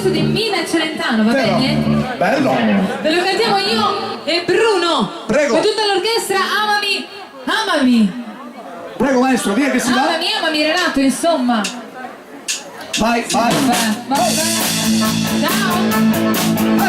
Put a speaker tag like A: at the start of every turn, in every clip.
A: pezzo di Mina Celentano, va
B: Vero.
A: bene?
B: Bello.
A: Ve lo cantiamo io e Bruno.
B: Prego.
A: Con tutta l'orchestra, amami, amami.
B: Prego maestro, via che si va.
A: Amami, amami Renato, insomma.
B: Vai, vai.
A: Vabbè. Ciao.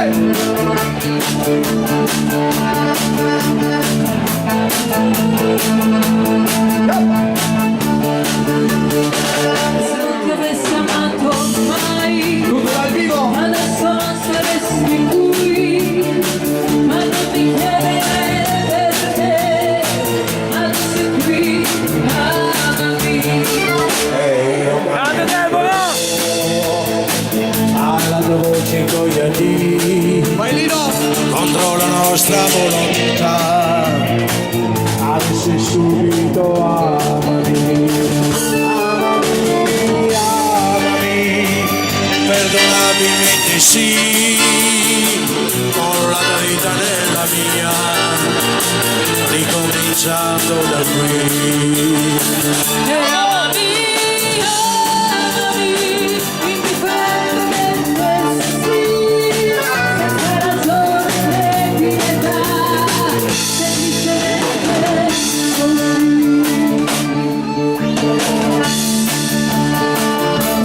A: Se non ti avessi amato mai,
B: Tutto dal vivo.
A: adesso non saresti qui, ma non mi chiedere perché, adesso è qui, amami.
C: Grande tempo, no? Alla tua voce ingoiati
B: Vai Lino.
C: contro la nostra volontà. Avessi subito amami, amami, amami, perdonabilmente sì, con la tua vita nella mia, ricominciando da qui.
A: Amami, amami, indifferentemente sì, senza ragione né pietà, semplicemente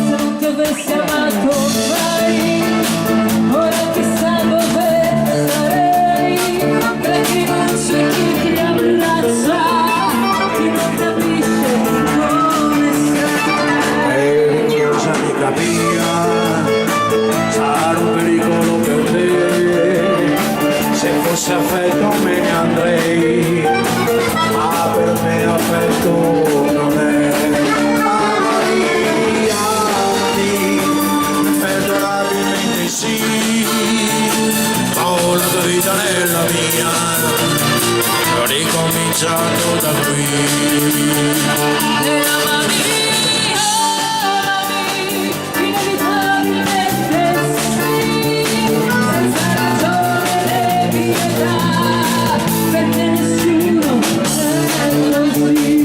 A: se non ti avessi amato mai, ora chissà dove sarei, tra chi non c'è chi ti abbraccia, chi non capisce come sei.
C: Cosa mi capia, sarà un pericolo per te, se fosse affetto me ne andrei, ma per me affetto non è. Amami, amami, perdonabilmente sì, con la tua vita nella mia, ricominciando da qui.
A: Amami, amami, inevitabilmente sì, senza ragione né pietà, perché nessuno è così.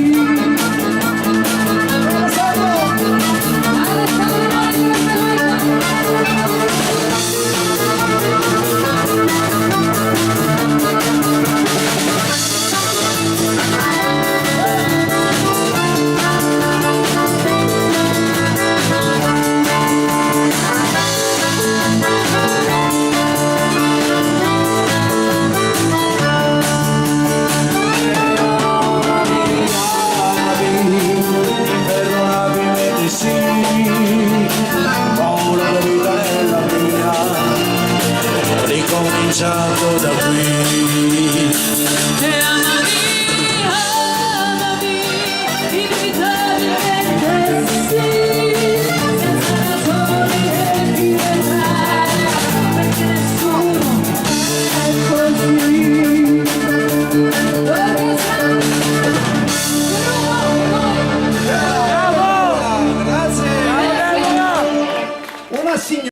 C: Imperdonabilmente sì, con la tua vita nella mia, ricominciando da qui.